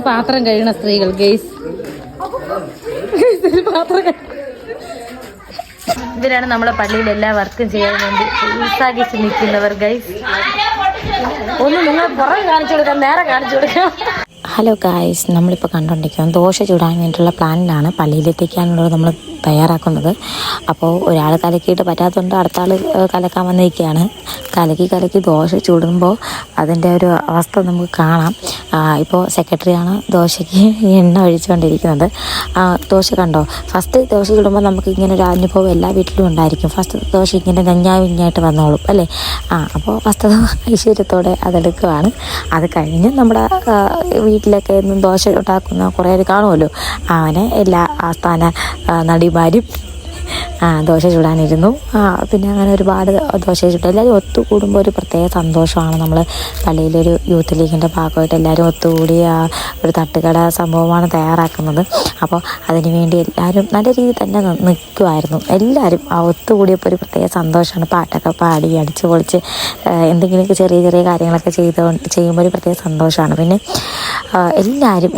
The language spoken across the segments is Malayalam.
പാത്രം കഴിയണ സ്ത്രീകൾ ഗെയ്സ്. ഇവരാണ് നമ്മളെ പള്ളിയിൽ എല്ലാ വർക്കും ചെയ്യാൻ വേണ്ടി ഉത്സാഹിച്ച് നിൽക്കുന്നവർ ഗൈസ്. ഒന്ന് നിങ്ങൾ പുറം കാണിച്ചു കൊടുക്കാം, നേരെ കാണിച്ചു കൊടുക്കാം. ഹലോ ഗായ്സ്, നമ്മളിപ്പോൾ കണ്ടുകൊണ്ടിരിക്കുന്നത് ദോശ ചൂടാൻ വേണ്ടിയിട്ടുള്ള പ്ലാനിലാണ് പള്ളിയിലെത്തിക്കാനുള്ളത് നമ്മൾ തയ്യാറാക്കുന്നത്. അപ്പോൾ ഒരാൾ കലക്കിയിട്ട് പറ്റാത്തതുകൊണ്ട് അടുത്ത ആൾ കലക്കാൻ വന്നിരിക്കുകയാണ്. കലക്കി ദോശ ചൂടുമ്പോൾ അതിൻ്റെ ഒരു അവസ്ഥ നമുക്ക് കാണാം. ഇപ്പോൾ സെക്രട്ടറിയാണ് ദോശയ്ക്ക് എണ്ണ ഒഴിച്ചുകൊണ്ടിരിക്കുന്നത്. ദോശ കണ്ടോ, ഫസ്റ്റ് ദോശ ചൂടുമ്പോൾ നമുക്ക് ഇങ്ങനെ ഒരു അനുഭവം എല്ലാ വീട്ടിലും ഉണ്ടായിരിക്കും. ഫസ്റ്റ് ദോശ ഇങ്ങനെ വിഞ്ഞായിട്ട് വന്നോളും അല്ലേ. അപ്പോൾ ഫസ്റ്റ് ഐശ്വര്യത്തോടെ അതെടുക്കുകയാണ്. അത് കഴിഞ്ഞ് നമ്മുടെ വീട്ടിലൊക്കെ എന്നും ദോശ ഉണ്ടാക്കുന്ന കുറേ കാണുമല്ലോ, അവനെ എല്ലാ ആസ്ഥാന നടിമാരും ദോശ ചൂടാനിരുന്നു. പിന്നെ അങ്ങനെ ഒരുപാട് ദോശ ചുട്ടു. എല്ലാവരും ഒത്തുകൂടുമ്പോൾ ഒരു പ്രത്യേക സന്തോഷമാണ്. നമ്മൾ പള്ളിയിലൊരു യൂത്ത് ലീഗിൻ്റെ ഭാഗമായിട്ട് എല്ലാവരും ഒത്തുകൂടി ഒരു തട്ടുകട സംഭവമാണ് തയ്യാറാക്കുന്നത്. അപ്പോൾ അതിനുവേണ്ടി എല്ലാവരും നല്ല രീതിയിൽ തന്നെ നിൽക്കുമായിരുന്നു. എല്ലാവരും ഒത്തുകൂടിയപ്പോൾ ഒരു പ്രത്യേക സന്തോഷമാണ്. പാട്ടൊക്കെ പാടി അടിച്ച് പൊളിച്ച് എന്തെങ്കിലുമൊക്കെ ചെറിയ കാര്യങ്ങളൊക്കെ ചെയ്യുമ്പോൾ ഒരു പ്രത്യേക സന്തോഷമാണ്. പിന്നെ എല്ലാവരും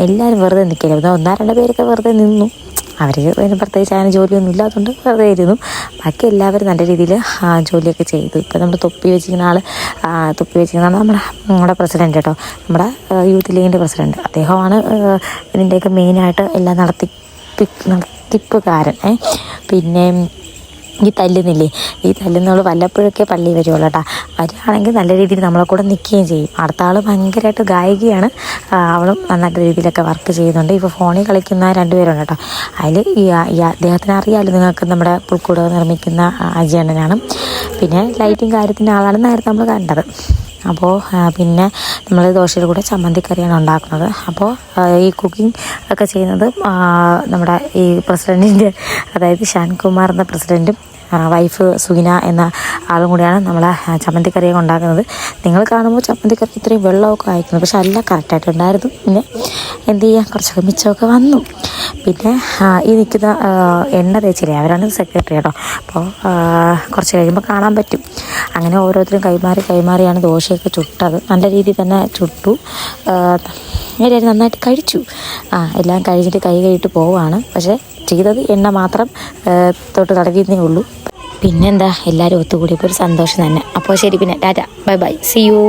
വെറുതെ നിൽക്കില്ല. ഒന്നോ രണ്ടോ പേരൊക്കെ വെറുതെ നിന്നു. അവർ പ്രത്യേകിച്ച് അങ്ങനെ ജോലിയൊന്നും ഇല്ലാത്തതുകൊണ്ട് വെറുതെ ഇരുന്നു. ബാക്കി എല്ലാവരും നല്ല രീതിയിൽ ജോലിയൊക്കെ ചെയ്തു. ഇപ്പോൾ നമ്മൾ തൊപ്പി വെച്ചിരിക്കുന്ന ആൾ നമ്മുടെ പ്രസിഡൻറ്റ് കേട്ടോ, നമ്മുടെ യൂത്ത് ലീഗിൻ്റെ പ്രസിഡൻറ്റ്. അദ്ദേഹമാണ് ഇതിൻ്റെയൊക്കെ മെയിനായിട്ട് എല്ലാം നടത്തിപ്പുകാരൻ. പിന്നെ ഈ തല്ലുന്നവൾ വല്ലപ്പോഴൊക്കെ പള്ളി വരുവുള്ളൂ കേട്ടോ. വരികയാണെങ്കിൽ നല്ല രീതിയിൽ നമ്മളെ കൂടെ നിൽക്കുകയും ചെയ്യും. അടുത്ത ആൾ ഭയങ്കരമായിട്ട് ഗായികയാണ്. അവളും നല്ല രീതിയിലൊക്കെ വർക്ക് ചെയ്യുന്നുണ്ട്. ഇപ്പോൾ ഫോണിൽ കളിക്കുന്ന രണ്ടുപേരുണ്ട് കേട്ടോ. അതിൽ ഈ അദ്ദേഹത്തിന് അറിയാമല്ലോ നിങ്ങൾക്ക്, നമ്മുടെ പുൽക്കൂട് നിർമ്മിക്കുന്ന അജയണ്ണനാണ്. പിന്നെ ലൈറ്റിങ് കാര്യത്തിൻ്റെ ആളാണ് നേരത്തെ നമ്മൾ കണ്ടത്. അപ്പോൾ പിന്നെ നമ്മൾ ദോശയുടെ കൂടെ ചമ്മന്തിക്കറിയാണ് ഉണ്ടാക്കുന്നത്. അപ്പോൾ ഈ കുക്കിംഗ് ഒക്കെ ചെയ്യുന്നത് നമ്മുടെ ഈ പ്രസിഡൻറ്റിൻ്റെ, അതായത് ഷാൻകുമാർ എന്ന പ്രസിഡൻറ്റും വൈഫ് സുഗിന എന്ന ആളും കൂടിയാണ് നമ്മളെ ചമ്മന്തിക്കറിയൊക്കെ ഉണ്ടാക്കുന്നത്. നിങ്ങൾ കാണുമ്പോൾ ചമ്മന്തിക്കറി ഇത്രയും വെള്ളമൊക്കെ അയക്കുന്നത്, പക്ഷെ എല്ലാം കറക്റ്റായിട്ടുണ്ടായിരുന്നു. പിന്നെ എന്ത് ചെയ്യാം, കുറച്ചൊക്കെ മിച്ചമൊക്കെ വന്നു. പിന്നെ ഈ നിൽക്കുന്ന എണ്ണ തേച്ചില്ലേ, അവരാണ് സെക്രട്ടറി കേട്ടോ. അപ്പോൾ കുറച്ച് കഴിയുമ്പോൾ കാണാൻ പറ്റും. അങ്ങനെ ഓരോരുത്തരും കൈമാറിയാണ് ദോശയൊക്കെ ചുട്ടത്. നല്ല രീതിയിൽ തന്നെ ചുട്ടു. എല്ലാവരും നന്നായിട്ട് കഴിച്ചു. എല്ലാം കഴിഞ്ഞിട്ട് കൈ കഴുകിയിട്ട് പോവുകയാണ്. പക്ഷേ ചെയ്തത് എണ്ണ മാത്രം തൊട്ട് തടവിന്നേ ഉള്ളൂ. പിന്നെന്താ, എല്ലാവരും ഒത്തുകൂടിയപ്പോൾ ഒരു സന്തോഷം തന്നെ. അപ്പോൾ ശരി, പിന്നെ ടാറ്റ, ബൈ, സീ യു.